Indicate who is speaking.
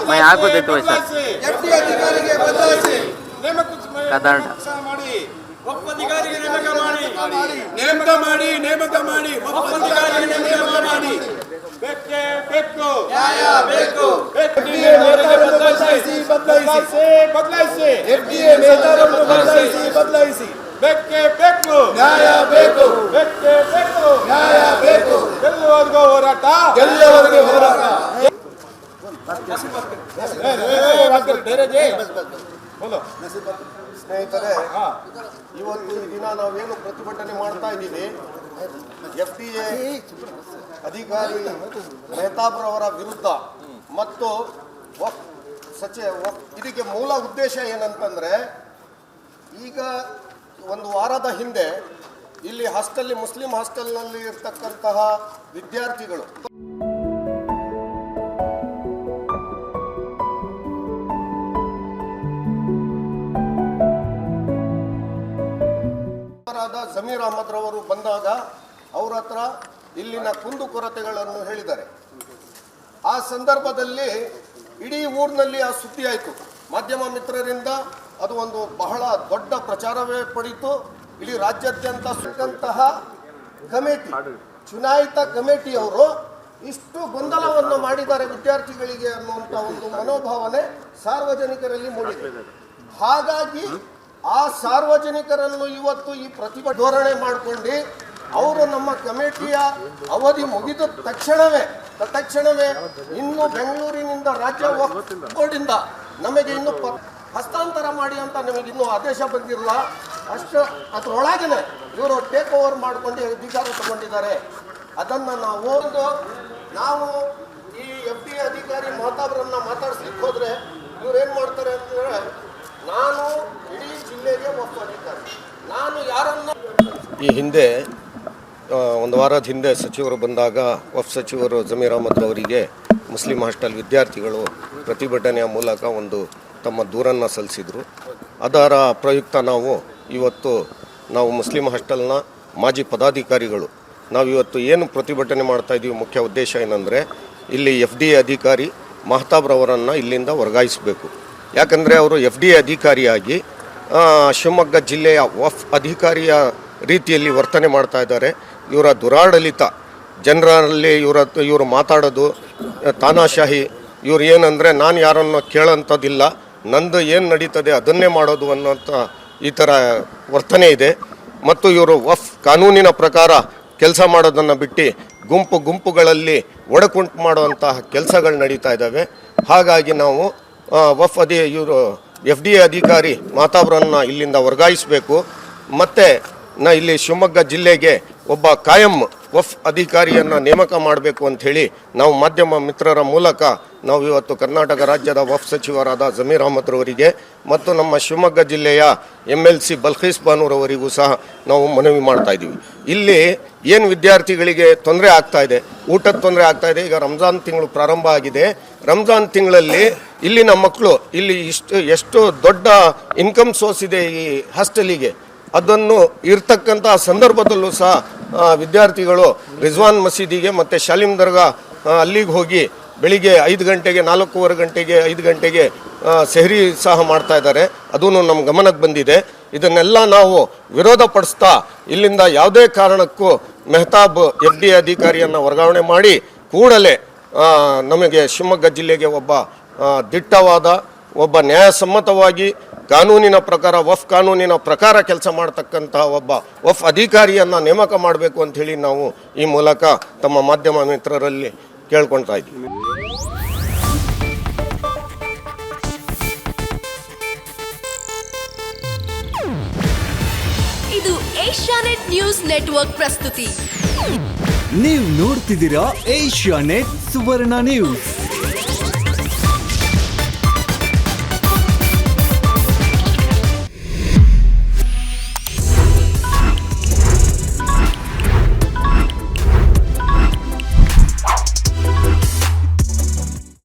Speaker 1: मैं आपको देता हूँ सर
Speaker 2: ಎಫ್ಡಿ ಅಧಿಕಾರಿಗೆ ಬದಲಾಯಿಸಿ
Speaker 1: ಕನ್ನಡ
Speaker 2: ವಕ್ಫ್ ಅಧಿಕಾರಿಗೆ ನೇಮಕ ಮಾಡಿ ವಕ್ಫ್ ಅಧಿಕಾರಿಗೆ ನೇಮಕ ಮಾಡಿ ಬೇಕೇ ಬೇಕು ನ್ಯಾಯ ಬೇಕು ಎಫ್ಡಿಎ ಬದಲಾಯಿಸಿ ಎಫ್ಡಿಎ ನೇತಾರನ್ನು ಬದಲಾಯಿಸಿ ಬೇಕೇ ಬೇಕು ನ್ಯಾಯ ಬೇಕು ಬೇಕೇ ಬೇಕು ನ್ಯಾಯ ಬೇಕು ಗೆಲ್ಲುವವರೆಗೂ ಹೋರಾಟ
Speaker 3: ಸ್ನೇಹಿತರೆ, ಇವತ್ತು ಈ ದಿನ ನಾವೇನು ಪ್ರತಿಭಟನೆ ಮಾಡ್ತಾ ಇದ್ದೀವಿ, ಎಫ್ಡಿಎ ಅಧಿಕಾರಿ ಮೆಹತಾಬ್ರವರ ವಿರುದ್ಧ ಮತ್ತು ಇದಕ್ಕೆ ಮೂಲ ಉದ್ದೇಶ ಏನಂತಂದ್ರೆ, ಈಗ ಒಂದು ವಾರದ ಹಿಂದೆ ಇಲ್ಲಿ ಮುಸ್ಲಿಂ ಹಾಸ್ಟೆಲ್ನಲ್ಲಿ ಇರ್ತಕ್ಕಂತಹ ವಿದ್ಯಾರ್ಥಿಗಳು ಜಮೀರ್ ಅಹಮದ್ ರವರು ಬಂದಾಗ ಅವ್ರ ಹತ್ರ ಇಲ್ಲಿನ ಕುಂದುಕೊರತೆಗಳನ್ನು ಹೇಳಿದ್ದಾರೆ. ಆ ಸಂದರ್ಭದಲ್ಲಿ ಇಡೀ ಊರಿನಲ್ಲಿ ಆ ಸುದ್ದಿ ಆಯಿತು. ಮಾಧ್ಯಮ ಮಿತ್ರರಿಂದ ಅದು ಒಂದು ಬಹಳ ದೊಡ್ಡ ಪ್ರಚಾರವೇ ಪಡಿತು. ಇಡೀ ರಾಜ್ಯಾದ್ಯಂತ ಸಿಕ್ಕಂತಹ ಕಮಿಟಿ, ಚುನಾಯಿತ ಕಮಿಟಿಯವರು ಇಷ್ಟು ಗೊಂದಲವನ್ನು ಮಾಡಿದ್ದಾರೆ ವಿದ್ಯಾರ್ಥಿಗಳಿಗೆ ಅನ್ನುವಂಥ ಒಂದು ಮನೋಭಾವನೆ ಸಾರ್ವಜನಿಕರಲ್ಲಿ ಮೂಡಿದೆ. ಹಾಗಾಗಿ ಆ ಸಾರ್ವಜನಿಕರನ್ನು ಇವತ್ತು ಈ ಪ್ರತಿಭಟನೆ ಧೋರಣೆ ಮಾಡಿಕೊಂಡು ಅವರು ನಮ್ಮ ಕಮಿಟಿಯ ಅವಧಿ ಮುಗಿದ ತಕ್ಷಣವೇ ಇನ್ನು ಬೆಂಗಳೂರಿನಿಂದ ರಾಜ್ಯ ವಕ್ಫ್ ಬೋರ್ಡಿಂದ ನಮಗೆ ಇನ್ನು ಹಸ್ತಾಂತರ ಮಾಡಿ ಅಂತ ನಮಗೆ ಇನ್ನೂ ಆದೇಶ ಬಂದಿರಲ್ಲ. ಅದರೊಳಗೇನೆ ಇವರು ಟೇಕ್ ಓವರ್ ಮಾಡ್ಕೊಂಡು ಅಧಿಕಾರ ತಗೊಂಡಿದ್ದಾರೆ. ಅದನ್ನು ನಾವು ಈ ಎಫ್ಡಿ ಅಧಿಕಾರಿ ಮೆಹತಾಬ್ರನ್ನ ಮಾತಾಡ್ಸ್ಲಿಕ್ಕೆ ಹೋದ್ರೆ ಇವ್ರೇನು ಮಾಡ್ತಾರೆ ಅಂತಂದ್ರೆ, ನಾನು ಇಡೀ ಜಿಲ್ಲೆಗೆ ವಕ್ಫ್ ಅಧಿಕಾರಿ, ನಾನು ಯಾರನ್ನ ಈ ಹಿಂದೆ ಒಂದು ವಾರದ ಹಿಂದೆ ಸಚಿವರು ಬಂದಾಗ ವಕ್ಫ್ ಸಚಿವರು ಜಮೀರ್ ಅಹಮದ್ ಅವರಿಗೆ ಮುಸ್ಲಿಂ ಹಾಸ್ಟೆಲ್ ವಿದ್ಯಾರ್ಥಿಗಳು ಪ್ರತಿಭಟನೆಯ ಮೂಲಕ ಒಂದು ತಮ್ಮ ದೂರನ್ನು ಸಲ್ಲಿಸಿದರು. ಅದರ ಪ್ರಯುಕ್ತ ನಾವು ಮುಸ್ಲಿಂ ಹಾಸ್ಟೆಲ್ನ ಮಾಜಿ ಪದಾಧಿಕಾರಿಗಳು ನಾವಿವತ್ತು ಏನು ಪ್ರತಿಭಟನೆ ಮಾಡ್ತಾ ಇದ್ದೀವಿ, ಮುಖ್ಯ ಉದ್ದೇಶ ಏನಂದರೆ ಇಲ್ಲಿ ಎಫ್ಡಿಎ ಅಧಿಕಾರಿ ಮೆಹತಾಬ್ರವರನ್ನು ಇಲ್ಲಿಂದ ವರ್ಗಾಯಿಸಬೇಕು. ಯಾಕಂದರೆ ಅವರು ಎಫ್ಡಿಎ ಅಧಿಕಾರಿಯಾಗಿ ಶಿವಮೊಗ್ಗ ಜಿಲ್ಲೆಯ ವಕ್ಫ್ ಅಧಿಕಾರಿಯ ರೀತಿಯಲ್ಲಿ ವರ್ತನೆ ಮಾಡ್ತಾ ಇದ್ದಾರೆ. ಇವರ ದುರಾಡಳಿತ, ಜನರಲ್ಲಿ ಇವರು ಮಾತಾಡೋದು ತಾನಾಶಾಹಿ, ಇವ್ರು ಏನಂದರೆ ನಾನು ಯಾರನ್ನು ಕೇಳೋಂಥದ್ದಿಲ್ಲ, ನಂದು ಏನು ನಡೀತದೆ ಅದನ್ನೇ ಮಾಡೋದು ಅನ್ನೋಂಥ ಈ ಥರ ವರ್ತನೆ ಇದೆ. ಮತ್ತು ಇವರು ವಕ್ಫ್ ಕಾನೂನಿನ ಪ್ರಕಾರ ಕೆಲಸ ಮಾಡೋದನ್ನು ಬಿಟ್ಟು ಗುಂಪುಗಳಲ್ಲಿ ಒಡಕುಂಟು ಮಾಡುವಂತಹ ಕೆಲಸಗಳು ನಡೀತಾ ಇದ್ದಾವೆ. ಹಾಗಾಗಿ ನಾವು ಇವರು ಎಫ್ಡಿಎ ಅಧಿಕಾರಿ ಮೆಹತಾಬ್ರನ್ನ ಇಲ್ಲಿಂದ ವರ್ಗಾಯಿಸಬೇಕು. ಮತ್ತು ಇಲ್ಲಿ ಶಿವಮೊಗ್ಗ ಜಿಲ್ಲೆಗೆ ಒಬ್ಬ ಕಾಯಂ ವಕ್ಫ್ ಅಧಿಕಾರಿಯನ್ನು ನೇಮಕ ಮಾಡಬೇಕು ಅಂಥೇಳಿ ನಾವು ಮಾಧ್ಯಮ ಮಿತ್ರರ ಮೂಲಕ ನಾವು ಇವತ್ತು ಕರ್ನಾಟಕ ರಾಜ್ಯದ ವಕ್ಫ್ ಸಚಿವರಾದ ಜಮೀರ್ ಅಹಮದ್ ರವರಿಗೆ ಮತ್ತು ನಮ್ಮ ಶಿವಮೊಗ್ಗ ಜಿಲ್ಲೆಯ MLC ಬಲ್ಖೀಸ್ ಬಾನೂರವರಿಗೂ ಸಹ ನಾವು ಮನವಿ ಮಾಡ್ತಾ ಇದ್ದೀವಿ. ಇಲ್ಲಿ ಏನು ವಿದ್ಯಾರ್ಥಿಗಳಿಗೆ ತೊಂದರೆ ಆಗ್ತಾ ಇದೆ, ಊಟದ ತೊಂದರೆ ಆಗ್ತಾ ಇದೆ. ಈಗ ರಂಜಾನ್ ತಿಂಗಳು ಪ್ರಾರಂಭ ಆಗಿದೆ. ರಂಜಾನ್ ತಿಂಗಳಲ್ಲಿ ಇಲ್ಲಿನ ಮಕ್ಕಳು ಇಲ್ಲಿ ಎಷ್ಟು ದೊಡ್ಡ ಇನ್ಕಮ್ ಸೋರ್ಸ್ ಇದೆ ಈ ಹಾಸ್ಟೆಲಿಗೆ, ಅದನ್ನು ಇರ್ತಕ್ಕಂಥ ಸಂದರ್ಭದಲ್ಲೂ ಸಹ ವಿದ್ಯಾರ್ಥಿಗಳು ರಿಜ್ವಾನ್ ಮಸೀದಿಗೆ ಮತ್ತು ಶಾಲಿಮ್ ದರ್ಗಾ ಅಲ್ಲಿಗೆ ಹೋಗಿ ಬೆಳಿಗ್ಗೆ 5 ಗಂಟೆಗೆ 4:15 ಗಂಟೆಗೆ 5 ಗಂಟೆಗೆ ಸೆಹರಿ ಸಹ ಮಾಡ್ತಾ ಇದ್ದಾರೆ. ಅದೂ ನಮ್ಮ ಗಮನಕ್ಕೆ ಬಂದಿದೆ. ಇದನ್ನೆಲ್ಲ ನಾವು ವಿರೋಧ ಪಡಿಸ್ತಾ ಇಲ್ಲಿಂದ ಯಾವುದೇ ಕಾರಣಕ್ಕೂ ಮೆಹತಾಬ್ ಎಫ್ಡಿಎ ಅಧಿಕಾರಿಯನ್ನು ವರ್ಗಾವಣೆ ಮಾಡಿ ಕೂಡಲೇ ನಮಗೆ ಶಿವಮೊಗ್ಗ ಜಿಲ್ಲೆಗೆ ಒಬ್ಬ ದಿಟ್ಟವಾದ, ಒಬ್ಬ ನ್ಯಾಯಸಮ್ಮತವಾಗಿ ಕಾನೂನಿನ ಪ್ರಕಾರ ವಕ್ಫ್ ಕಾನೂನಿನ ಪ್ರಕಾರ ಕೆಲಸ ಮಾಡ್ತಕ್ಕಂತಹ ಒಬ್ಬ ವಕ್ಫ್ ಅಧಿಕಾರಿಯನ್ನು ನೇಮಕ ಮಾಡಬೇಕು ಅಂಥೇಳಿ ನಾವು ಈ ಮೂಲಕ ತಮ್ಮ ಮಾಧ್ಯಮ ಮಿತ್ರರಲ್ಲಿ ಕೇಳ್ಕೊಳ್ತಾ ಇದ್ದೀವಿ.
Speaker 4: ಇದು ಏಷ್ಯಾನೆಟ್ ನ್ಯೂಸ್ ನೆಟ್ವರ್ಕ್ ಪ್ರಸ್ತುತಿ.
Speaker 5: ನೀವು ನೋಡ್ತಿದ್ದೀರಾ ಏಷ್ಯಾನೆಟ್ ಸುವರ್ಣ ನ್ಯೂಸ್.